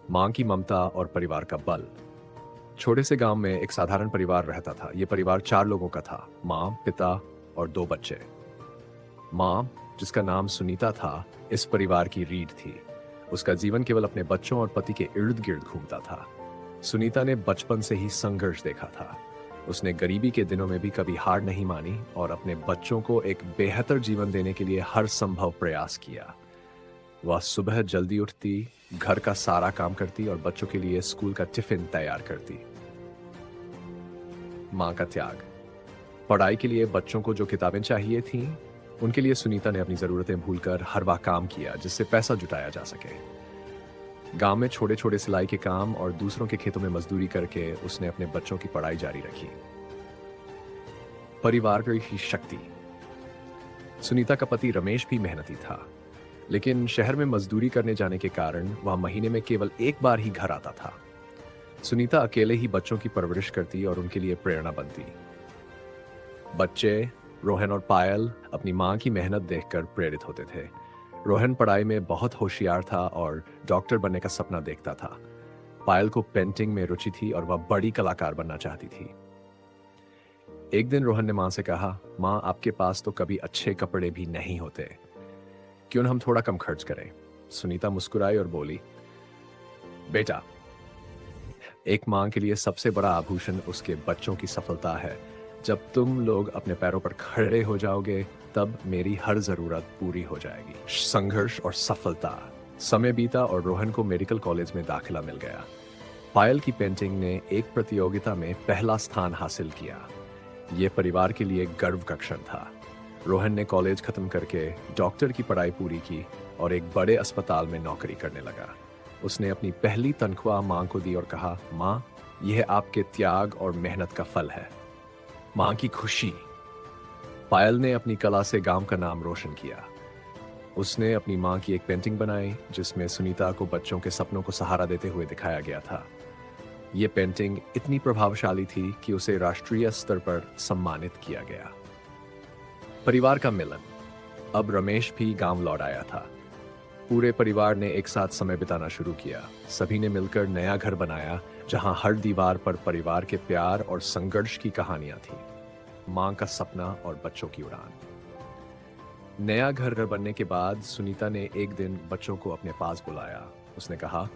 माँ की ममता और परिवार का बल। छोटे से गांव में एक साधारण परिवार रहता था। ये परिवार 4 लोगों का था। माँ, पिता और 2 बच्चे। माँ, जिसका नाम सुनीता था, इस परिवार की रीढ़ थी। उसका जीवन केवल अपने बच्चों और पति के इर्द-गिर्द घूमता था। सुनीता ने बचपन से ही संघर्ष देखा था। उसने गरीबी के दिनों में भी कभी हार नहीं मानी और अपने बच्चों को एक बेहतर जीवन देने के लिए हर संभव प्रयास किया। वह सुबह जल्दी उठती, घर का सारा काम करती और बच्चों के लिए स्कूल का टिफिन तैयार करती। माँ का त्याग। पढ़ाई के लिए बच्चों को जो किताबें चाहिए थीं, उनके लिए सुनीता ने अपनी ज़रूरतें भूलकर हर वह काम किया जिससे पैसा जुटाया जा सके। गांव में छोटे-छोटे सिलाई के काम और दूसरों के खेतों में मजदूरी करके उसने अपने बच्चों की पढ़ाई जारी रखी। परिवार की शक्ति। सुनीता का पति रमेश भी मेहनती था, लेकिन शहर में मजदूरी करने जाने के कारण वह महीने में केवल एक बार ही घर आता था। सुनीता अकेले ही बच्चों की परवरिश करती और उनके लिए प्रेरणा बनती। बच्चे रोहन और पायल अपनी माँ की मेहनत देखकर प्रेरित होते थे। रोहन पढ़ाई में बहुत होशियार था और डॉक्टर बनने का सपना देखता था। पायल को पेंटिंग में रुचि थी और वह बड़ी कलाकार बनना चाहती थी। एक दिन रोहन ने माँ से कहा, माँ, आपके पास तो कभी अच्छे कपड़े भी नहीं होते, क्यों न हम थोड़ा कम खर्च करें। सुनीता मुस्कुराई और बोली, बेटा, एक माँ के लिए सबसे बड़ा आभूषण उसके बच्चों की सफलता है। जब तुम लोग अपने पैरों पर खड़े हो जाओगे, तब मेरी हर जरूरत पूरी हो जाएगी। संघर्ष और सफलता। समय बीता और रोहन को मेडिकल कॉलेज में दाखिला मिल गया। पायल की पेंटिंग ने एक प्रतियोगिता में पहला स्थान हासिल किया। यह परिवार के लिए गर्व का क्षण था। रोहन ने कॉलेज खत्म करके डॉक्टर की पढ़ाई पूरी की और एक बड़े अस्पताल में नौकरी करने लगा। उसने अपनी पहली तनख्वाह मां को दी और कहा, मां, यह आपके त्याग और मेहनत का फल है। मां की खुशी। पायल ने अपनी कला से गांव का नाम रोशन किया। उसने अपनी मां की एक पेंटिंग बनाई जिसमें सुनीता को बच्चों के सपनों को सहारा देते हुए दिखाया गया था। यह पेंटिंग इतनी प्रभावशाली थी कि उसे राष्ट्रीय स्तर पर सम्मानित किया गया। परिवार का मिलन। अब रमेश भी गांव लौट आया था। पूरे परिवार ने एक साथ समय बिताना शुरू किया। सभी ने मिलकर नया घर बनाया, जहां हर दीवार पर परिवार के प्यार और संघर्ष की कहानियां थी। मां का सपना और बच्चों की उड़ान। नया घर बनने के बाद सुनीता ने एक दिन बच्चों को अपने पास बुलाया। उसने कहा,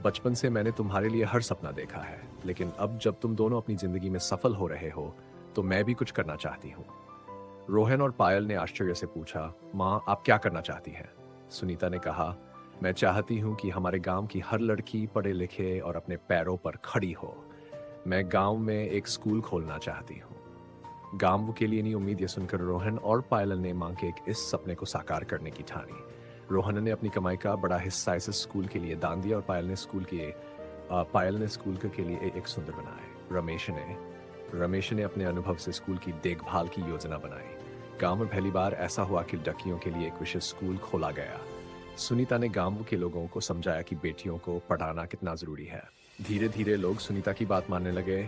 बचपन से मैंने तुम्हारे लिए हर सपना देखा है, लेकिन अब जब तुम दोनों अपनी जिंदगी में सफल हो रहे हो, तो मैं भी कुछ करना चाहती हूँ। रोहन और पायल ने आश्चर्य से पूछा, माँ, आप क्या करना चाहती हैं? सुनीता ने कहा, मैं चाहती हूँ कि हमारे गांव की हर लड़की पढ़े लिखे और अपने पैरों पर खड़ी हो। मैं गांव में एक स्कूल खोलना चाहती हूँ। गांव के लिए नहीं उम्मीद, यह सुनकर रोहन और पायल ने मां के इस सपने को साकार करने की ठानी। रोहन ने अपनी कमाई का बड़ा हिस्सा इस स्कूल के लिए दान दिया और पायल ने स्कूल के लिए एक सुंदर बनाए। रमेश ने अपने अनुभव से स्कूल की देखभाल की योजना बनाई। गांव में पहली बार ऐसा हुआ कि लड़कियों के लिए एक विशेष स्कूल खोला गया। सुनीता ने गांव के लोगों को समझाया कि बेटियों को पढ़ाना कितना जरूरी है। धीरे धीरे लोग सुनीता की बात मानने लगे।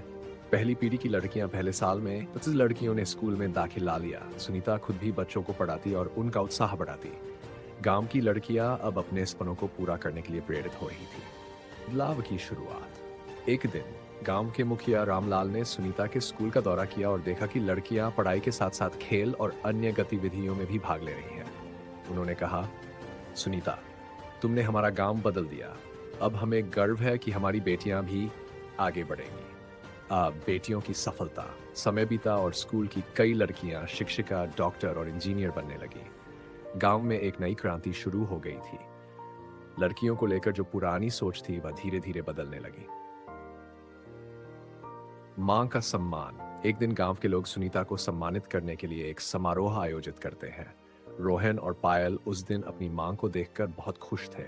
पहली पीढ़ी की लड़कियां पहले साल में 25 लड़कियों ने स्कूल में दाखिला लिया। सुनीता खुद भी बच्चों को पढ़ाती और उनका उत्साह बढ़ाती। गांव की लड़कियां अब अपने सपनों को पूरा करने के लिए प्रेरित हो रही थी। बदलाव की शुरुआत। एक दिन गांव के मुखिया रामलाल ने सुनीता के स्कूल का दौरा किया और देखा कि लड़कियां पढ़ाई के साथ साथ खेल और अन्य गतिविधियों में भी भाग ले रही हैं। उन्होंने कहा, सुनीता, तुमने हमारा गांव बदल दिया। अब हमें गर्व है कि हमारी बेटियां भी आगे बढ़ेंगी। बेटियों की सफलता। समय बीता और स्कूल की कई लड़कियां शिक्षिका, डॉक्टर और इंजीनियर बनने लगी। गांव में एक नई क्रांति शुरू हो गई थी। लड़कियों को लेकर जो पुरानी सोच थी, वह धीरे धीरे बदलने लगी। मां का सम्मान। एक दिन गांव के लोग सुनीता को सम्मानित करने के लिए एक समारोह आयोजित करते हैं। रोहन और पायल उस दिन अपनी मां को देखकर बहुत खुश थे।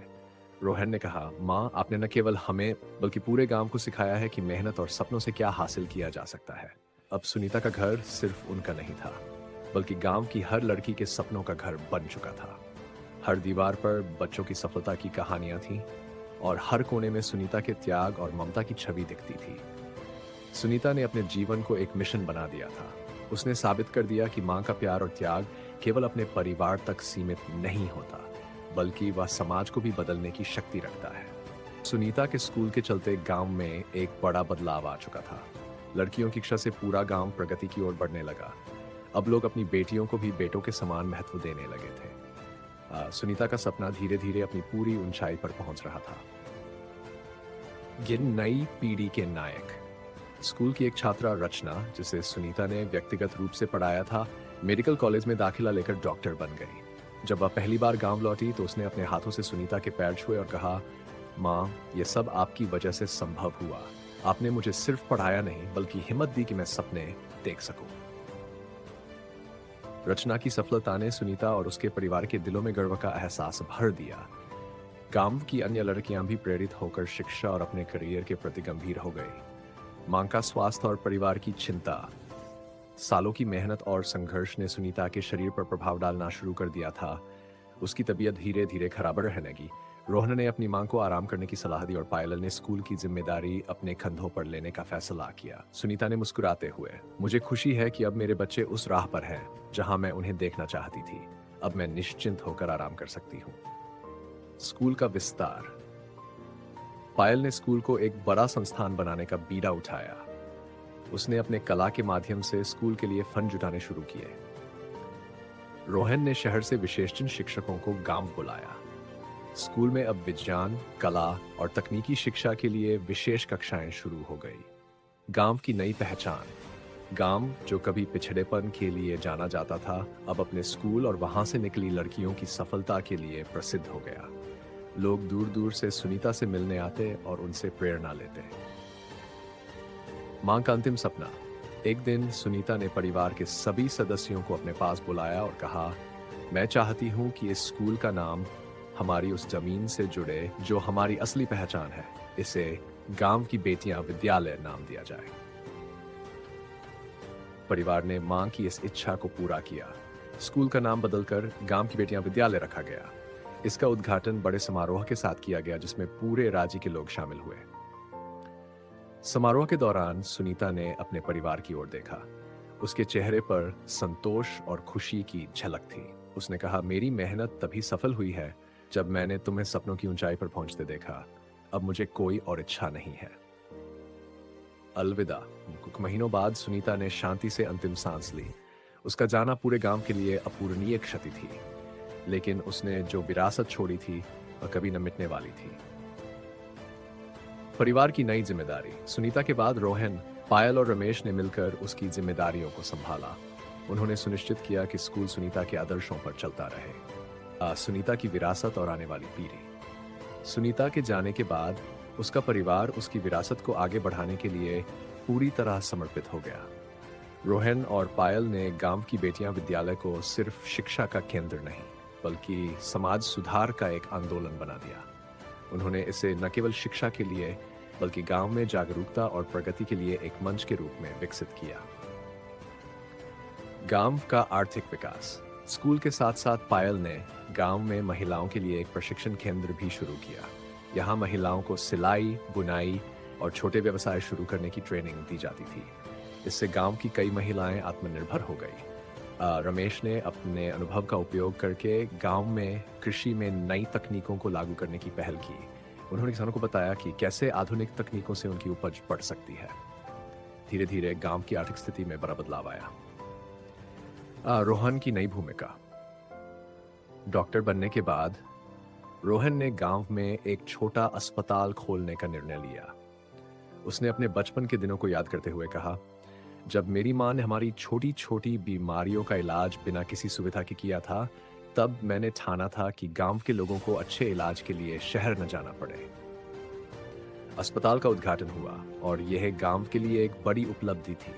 रोहन ने कहा, मां, आपने न केवल हमें बल्कि पूरे गांव को सिखाया है कि मेहनत और सपनों से क्या हासिल किया जा सकता है। अब सुनीता का घर सिर्फ उनका नहीं था, बल्कि गांव की हर लड़की के सपनों का घर बन चुका था। हर दीवार पर बच्चों की सफलता की कहानियां थीं और हर कोने में सुनीता के त्याग और ममता की छवि दिखती थी। सुनीता ने अपने जीवन को एक मिशन बना दिया था। उसने साबित कर दिया कि मां का प्यार और त्याग केवल अपने परिवार तक सीमित नहीं होता, बल्कि वह समाज को भी बदलने की शक्ति रखता है। सुनीता के स्कूल के चलते गांव में एक बड़ा बदलाव आ चुका था। लड़कियों की इच्छा से पूरा गांव प्रगति की ओर बढ़ने लगा। अब लोग अपनी बेटियों को भी बेटों के समान महत्व देने लगे थे। सुनीता का सपना धीरे धीरे अपनी पूरी ऊंचाई पर पहुंच रहा था। ये नई पीढ़ी के नायक। स्कूल की एक छात्रा रचना, जिसे सुनीता ने व्यक्तिगत रूप से पढ़ाया था, मेडिकल कॉलेज में दाखिला लेकर डॉक्टर बन गई। जब वह पहली बार गांव लौटी तो उसने अपने हाथों से सुनीता के पैर छुए और कहा, माँ, ये सब आपकी वजह से संभव हुआ। आपने मुझे सिर्फ पढ़ाया नहीं बल्कि हिम्मत दी कि मैं सपने देख सकूं। रचना की सफलता ने सुनीता और उसके परिवार के दिलों में गर्व का एहसास भर दिया। गांव की अन्य लड़कियां भी प्रेरित होकर शिक्षा और अपने करियर के प्रति गंभीर हो गई। मां का स्वास्थ्य और परिवार की चिंता, सालों की मेहनत और संघर्ष ने सुनीता के शरीर पर प्रभाव डालना शुरू कर दिया था। उसकी तबीयत धीरे धीरे खराब रहने लगी। रोहन ने अपनी मां को आराम करने की सलाह दी और पायल ने स्कूल की जिम्मेदारी अपने कंधों पर लेने का फैसला किया। सुनीता ने मुस्कुराते हुए, मुझे खुशी है कि अब मेरे बच्चे उस राह पर हैं जहां मैं उन्हें देखना चाहती थी। अब मैं निश्चिंत होकर आराम कर सकती हूँ। स्कूल का विस्तार। पायल ने स्कूल को एक बड़ा संस्थान बनाने का बीड़ा उठाया। उसने अपने कला के माध्यम से स्कूल के लिए फंड जुटाने शुरू किए। रोहन ने शहर से विशेषज्ञ शिक्षकों को गांव बुलाया। स्कूल में अब विज्ञान, कला और तकनीकी शिक्षा के लिए विशेष कक्षाएं शुरू हो गई। गांव की नई पहचान। गांव, जो कभी पिछड़ेपन के लिए जाना जाता था, अब अपने स्कूल और वहां से निकली लड़कियों की सफलता के लिए प्रसिद्ध हो गया। लोग दूर दूर से सुनीता से मिलने आते और उनसे प्रेरणा लेते। मां का अंतिम सपना। एक दिन सुनीता ने परिवार के सभी सदस्यों को अपने पास बुलाया और कहा, मैं चाहती हूं कि इस स्कूल का नाम हमारी उस जमीन से जुड़े जो हमारी असली पहचान है। इसे गांव की बेटियां विद्यालय नाम दिया जाए। परिवार ने मां की इस इच्छा को पूरा किया। स्कूल का नाम बदलकर गांव की बेटियां विद्यालय रखा गया। इसका उद्घाटन बड़े समारोह के साथ किया गया, जिसमें पूरे राज्य के लोग शामिल हुए। समारोह के दौरान सुनीता ने अपने परिवार की ओर देखा। उसके चेहरे पर संतोष और खुशी की झलक थी। उसने कहा, मेरी मेहनत तभी सफल हुई है जब मैंने तुम्हें सपनों की ऊंचाई पर पहुंचते देखा। अब मुझे कोई और इच्छा नहीं है। अलविदा। कुछ महीनों बाद सुनीता ने शांति से अंतिम सांस ली। उसका जाना पूरे गांव के लिए अपूरणीय क्षति थी, लेकिन उसने जो विरासत छोड़ी थी वह कभी न मिटने वाली थी। परिवार की नई जिम्मेदारी। सुनीता के बाद रोहन, पायल और रमेश ने मिलकर उसकी जिम्मेदारियों को संभाला। उन्होंने सुनिश्चित किया कि स्कूल सुनीता के आदर्शों पर चलता रहे। सुनीता की विरासत और आने वाली पीढ़ी। सुनीता के जाने के बाद उसका परिवार उसकी विरासत को आगे बढ़ाने के लिए पूरी तरह समर्पित हो गया। रोहन और पायल ने गांव की बेटियां विद्यालय को सिर्फ शिक्षा का केंद्र नहीं बल्कि समाज सुधार का एक आंदोलन बना दिया। उन्होंने इसे न केवल शिक्षा के लिए बल्कि गांव में जागरूकता और प्रगति के लिए एक मंच के रूप में विकसित किया। गांव का आर्थिक विकास। स्कूल के साथ साथ पायल ने गांव में महिलाओं के लिए एक प्रशिक्षण केंद्र भी शुरू किया। यहाँ महिलाओं को सिलाई, बुनाई और छोटे व्यवसाय शुरू करने की ट्रेनिंग दी जाती थी। इससे गांव की कई महिलाएं आत्मनिर्भर हो गई। रमेश ने अपने अनुभव का उपयोग करके गांव में कृषि में नई तकनीकों को लागू करने की पहल की। उन्होंने किसानों को बताया कि कैसे आधुनिक तकनीकों से उनकी उपज बढ़ सकती है। धीरे धीरे गांव की आर्थिक स्थिति में बड़ा बदलाव आया। रोहन की नई भूमिका। डॉक्टर बनने के बाद रोहन ने गांव में एक छोटा अस्पताल खोलने का निर्णय लिया। उसने अपने बचपन के दिनों को याद करते हुए कहा, जब मेरी मां ने हमारी छोटी छोटी बीमारियों का इलाज बिना किसी सुविधा के किया था, तब मैंने ठाना था कि गांव के लोगों को अच्छे इलाज के लिए शहर न जाना पड़े। अस्पताल का उद्घाटन हुआ और यह गांव के लिए एक बड़ी उपलब्धि थी।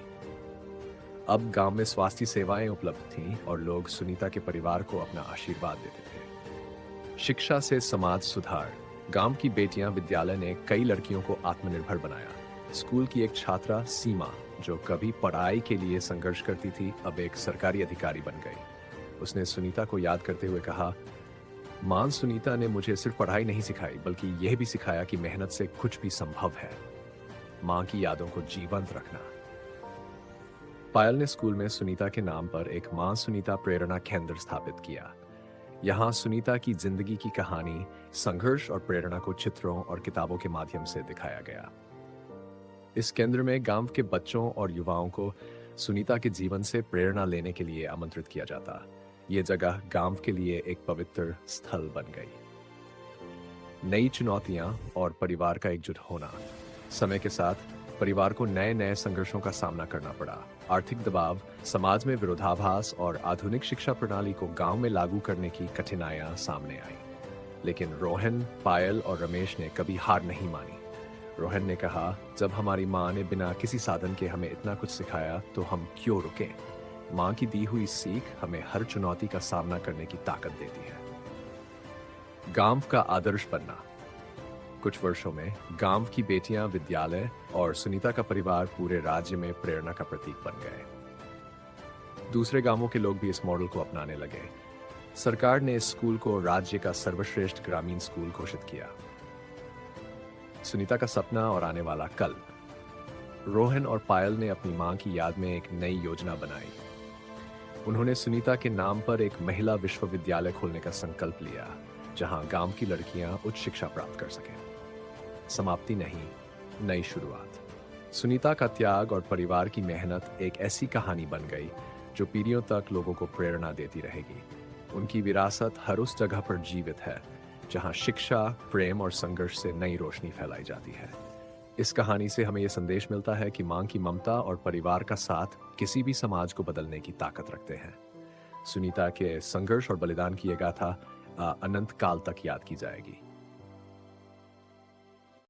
अब गांव में स्वास्थ्य सेवाएं उपलब्ध थीं और लोग सुनीता के परिवार को अपना आशीर्वाद देते थे। शिक्षा से समाज सुधार। गांव की बेटियां विद्यालय ने कई लड़कियों को आत्मनिर्भर बनाया। स्कूल की एक छात्रा सीमा, जो कभी पढ़ाई के लिए संघर्ष करती थी, अब एक सरकारी अधिकारी बन गई। उसने सुनीता को याद करते हुए कहा, मां सुनीता ने मुझे सिर्फ पढ़ाई नहीं सिखाई बल्कि यह भी सिखाया कि मेहनत से कुछ भी संभव है। मां की यादों को जीवंत रखना। पायल ने स्कूल में सुनीता के नाम पर एक मां सुनीता प्रेरणा केंद्र स्थापित किया। यहाँ सुनीता की जिंदगी की कहानी, संघर्ष और प्रेरणा को चित्रों और किताबों के माध्यम से दिखाया गया। इस केंद्र में गांव के बच्चों और युवाओं को सुनीता के जीवन से प्रेरणा लेने के लिए आमंत्रित किया जाता। ये जगह गांव के लिए एक पवित्र स्थल बन गई। नई चुनौतियां और परिवार का एकजुट होना। समय के साथ परिवार को नए नए संघर्षों का सामना करना पड़ा। आर्थिक दबाव, समाज में विरोधाभास और आधुनिक शिक्षा प्रणाली को गांव में लागू करने की कठिनाइयां सामने आई। लेकिन रोहन, पायल और रमेश ने कभी हार नहीं मानी। रोहन ने कहा, जब हमारी माँ ने बिना किसी साधन के हमें इतना कुछ सिखाया तो हम क्यों रुके। माँ की दी हुई सीख हमें हर चुनौती का सामना करने की ताकत देती है। गांव का आदर्श बनना। कुछ वर्षों में गांव की बेटियां विद्यालय और सुनीता का परिवार पूरे राज्य में प्रेरणा का प्रतीक बन गए। दूसरे गांवों के लोग भी इस मॉडल को अपनाने लगे। सरकार ने इस स्कूल को राज्य का सर्वश्रेष्ठ ग्रामीण स्कूल घोषित किया। सुनीता का सपना और आने वाला कल। रोहन और पायल ने अपनी मां की याद में एक नई योजना बनाई। उन्होंने सुनीता के नाम पर एक महिला विश्वविद्यालय खोलने का संकल्प लिया, जहां गांव की लड़कियां उच्च शिक्षा प्राप्त कर सकें। समाप्ति नहीं, नई शुरुआत। सुनीता का त्याग और परिवार की मेहनत एक ऐसी कहानी बन गई जो पीढ़ियों तक लोगों को प्रेरणा देती रहेगी। उनकी विरासत हर उस जगह पर जीवित है जहां शिक्षा, प्रेम और संघर्ष से नई रोशनी फैलाई जाती है। इस कहानी से हमें यह संदेश मिलता है कि मां की ममता और परिवार का साथ किसी भी समाज को बदलने की ताकत रखते हैं। सुनीता के संघर्ष और बलिदान की यह गाथा अनंत काल तक याद की जाएगी।